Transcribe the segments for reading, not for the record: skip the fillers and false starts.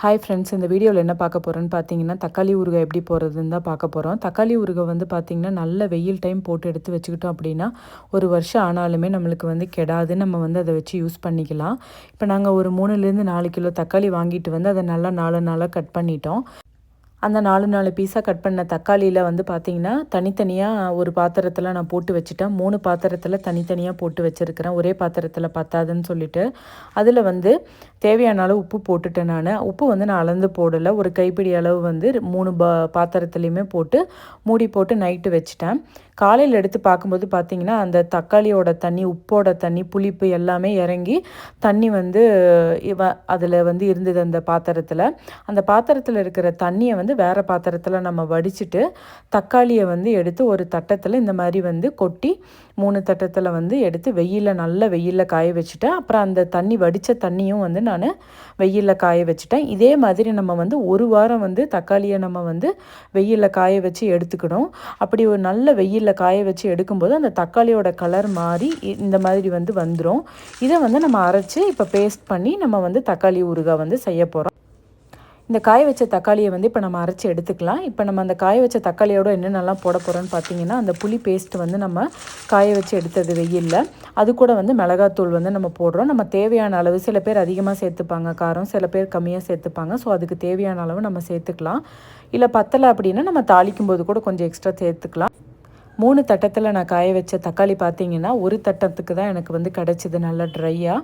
Hi friends, இந்த வீடியோவில் என்ன பார்க்க போகிறோன்னு பார்த்தீங்கன்னா, தக்காளி ஊறுகாய் எப்படி போடுறதுன்னு தான் பார்க்க போகிறோம். தக்காளி ஊறுகாய் வந்து பார்த்திங்கன்னா, நல்ல வெயில் டைம் போட்டு எடுத்து வச்சுக்கிட்டோம் அப்படின்னா, ஒரு வருஷம் ஆனாலுமே நம்மளுக்கு வந்து கெடாது. நம்ம வந்து அதை வச்சு யூஸ் பண்ணிக்கலாம். இப்போ நாங்கள் ஒரு 3லேருந்து 4 கிலோ தக்காளி வாங்கிட்டு வந்து அதை நல்லா 4 நாளாக கட் பண்ணிட்டோம். அந்த 4 பீஸாக கட் பண்ண தக்காளியில் வந்து பார்த்திங்கன்னா, தனித்தனியாக ஒரு பாத்திரத்தில் நான் போட்டு வச்சுட்டேன். 3 பாத்திரத்தில் தனித்தனியாக போட்டு வச்சுருக்கிறேன். ஒரே பாத்திரத்தில் பத்தாதுன்னு சொல்லிட்டு. அதில் வந்து தேவையான அளவு உப்பு போட்டுட்டேன் நான். உப்பு வந்து நான் அளந்து போடலை. ஒரு கைப்பிடி அளவு வந்து 3 பாத்திரத்துலேயுமே போட்டு மூடி போட்டு நைட்டு வச்சுட்டேன். காலையில் எடுத்து பார்க்கும்போது பார்த்திங்கன்னா, அந்த தக்காளியோட தண்ணி, உப்போட தண்ணி, புளிப்பு எல்லாமே இறங்கி தண்ணி வந்து அதில் வந்து இருந்தது அந்த பாத்திரத்தில். அந்த பாத்திரத்தில் இருக்கிற தண்ணியை வந்து வேறு பாத்திரத்தில் நம்ம வடிச்சிட்டு, தக்காளியை வந்து எடுத்து ஒரு தட்டத்தில் இந்த மாதிரி வந்து கொட்டி 3 தட்டத்தில் வந்து எடுத்து நல்ல வெயிலில் காய வச்சுட்டேன். அப்புறம் அந்த தண்ணி வடித்த தண்ணியும் வந்து நான் வெயிலில் காய வச்சுட்டேன். இதே மாதிரி நம்ம வந்து ஒரு வாரம் வந்து தக்காளியை நம்ம வந்து வெயிலில் காய வச்சு எடுத்துக்கணும். அப்படி ஒரு நல்ல வெயிலில் காய வச்சு எடுக்கும்போது அந்த தக்காளியோட கலர் மாறி இந்த மாதிரி வந்து வந்துடும். இதை வந்து நம்ம அரைச்சி இப்போ பேஸ்ட் பண்ணி நம்ம வந்து தக்காளி ஊறுகாய் வந்து செய்ய போகிறோம். இந்த காய வச்ச தக்காளியை வந்து இப்போ நம்ம அரைச்சி எடுத்துக்கலாம். இப்போ நம்ம அந்த காய வச்ச தக்காளியோட என்னென்னலாம் போட போகிறோன்னு பார்த்தீங்கன்னா, அந்த புளி பேஸ்ட் வந்து நம்ம காய வச்சு எடுத்தது வெயிலில், அது கூட வந்து மிளகாத்தூள் வந்து நம்ம போடுறோம். நம்ம தேவையான அளவு, சில பேர் அதிகமாக சேர்த்துப்பாங்க காரம், சில பேர் கம்மியாக சேர்த்துப்பாங்க. ஸோ அதுக்கு தேவையான அளவு நம்ம சேர்த்துக்கலாம். இல்லை பத்தலை அப்படின்னா நம்ம தாளிக்கும் போது கூட கொஞ்சம் எக்ஸ்ட்ரா சேர்த்துக்கலாம். 3 தட்டத்தில் நான் காய வச்ச தக்காளி பார்த்தீங்கன்னா, ஒரு தட்டத்துக்கு தான் எனக்கு வந்து கிடச்சிது. நல்லா ட்ரையாக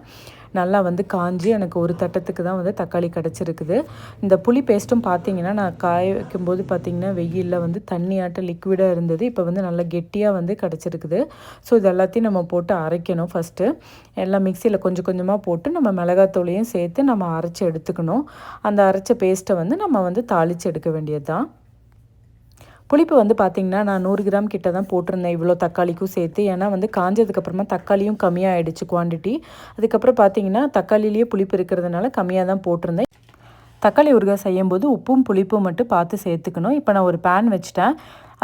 நல்லா வந்து காஞ்சி எனக்கு ஒரு தட்டத்துக்கு தான் வந்து தக்காளி கிடச்சிருக்குது. இந்த புளி பேஸ்ட்டும் பார்த்தீங்கன்னா, நான் காய வைக்கும்போது பார்த்தீங்கன்னா, வெயிலில் வந்து தண்ணியாட்டம் லிக்விடாக இருந்தது. இப்போ வந்து நல்லா கெட்டியாக வந்து கிடச்சிருக்குது. ஸோ இது எல்லாத்தையும் நம்ம போட்டு அரைக்கணும். ஃபஸ்ட்டு எல்லாம் மிக்சியில் கொஞ்சம் கொஞ்சமாக போட்டு நம்ம மிளகாத்தூளையும் சேர்த்து நம்ம அரைச்சி எடுத்துக்கணும். அந்த அரைச்ச பேஸ்ட்டை வந்து நம்ம வந்து தாளித்து எடுக்க வேண்டியது தான். புளிப்பு வந்து பார்த்திங்கன்னா, நான் 100 கிராம் கிட்ட தான் போட்டிருந்தேன் இவ்வளோ தக்காளிக்கும் சேர்த்து. ஏன்னா வந்து காஞ்சதுக்கப்புறமா தக்காளியும் கம்மியாகிடுச்சு குவான்டிட்டி. அதுக்கப்புறம் பார்த்திங்கன்னா, தக்காளிலேயே புளிப்பு இருக்கிறதுனால கம்மியாக தான் போட்டிருந்தேன். தக்காளி ஊறுகாய் செய்யும்போது உப்பும் புளிப்பும் மட்டும் பார்த்து சேர்த்துக்கணும். இப்போ நான் ஒரு பேன் வச்சுட்டேன்.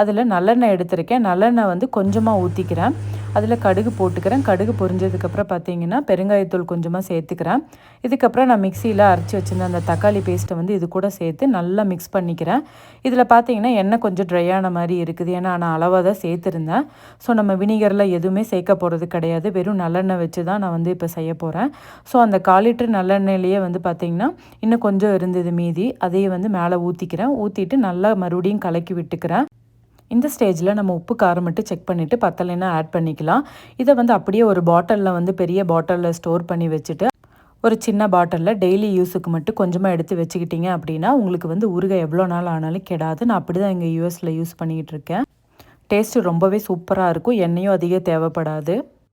அதில் நல்லெண்ணெய் எடுத்திருக்கேன். நல்லெண்ணெய் வந்து கொஞ்சமாக ஊற்றிக்கிறேன். அதில் கடுகு போட்டுக்கிறேன். கடுகு பொரிஞ்சதுக்கப்புறம் பார்த்திங்கன்னா, பெருங்காயத்தூள் கொஞ்சமாக சேர்த்துக்கிறேன். இதுக்கப்புறம் நான் மிக்சியில் அரைச்சி வச்சுருந்த அந்த தக்காளி பேஸ்ட்டை வந்து இது கூட சேர்த்து நல்லா மிக்ஸ் பண்ணிக்கிறேன். இதில் பார்த்திங்கன்னா, எண்ணெய் கொஞ்சம் ட்ரையான மாதிரி இருக்குது. ஏன்னா நான் அளவாக தான் சேர்த்துருந்தேன். ஸோ நம்ம வினிகரில் எதுவுமே சேர்க்க போகிறது கிடையாது. வெறும் நல்லெண்ணெய் வச்சு தான் நான் வந்து இப்போ செய்ய போகிறேன். ஸோ அந்த 1/4 லிட்டர் நல்லெண்ணெயிலேயே வந்து பார்த்திங்கன்னா, இன்னும் கொஞ்சம் இருந்தது மீதி. அதையே வந்து மேலே ஊற்றிக்கிறேன். ஊற்றிட்டு நல்லா மறுபடியும் கலக்கி விட்டுக்கிறேன். இந்த ஸ்டேஜில் நம்ம உப்பு காரம் மட்டும் செக் பண்ணிவிட்டு பத்தலைன்னா ஆட் பண்ணிக்கலாம். இதை வந்து அப்படியே ஒரு பாட்டிலில் வந்து பெரிய பாட்டிலில் ஸ்டோர் பண்ணி வச்சுட்டு, ஒரு சின்ன பாட்டிலில் டெய்லி யூஸுக்கு மட்டும் கொஞ்சமாக எடுத்து வச்சுக்கிட்டிங்க அப்படின்னா, உங்களுக்கு வந்து ஊறுகாய் எவ்வளோ நாள் ஆனாலும் கெடாது. நான் அப்படி தான் இங்கே யூஎஸில் யூஸ் பண்ணிக்கிட்டு இருக்கேன். டேஸ்ட்டு ரொம்பவே சூப்பராக இருக்கும். எண்ணெயும் அதிகம் தேவைப்படாது.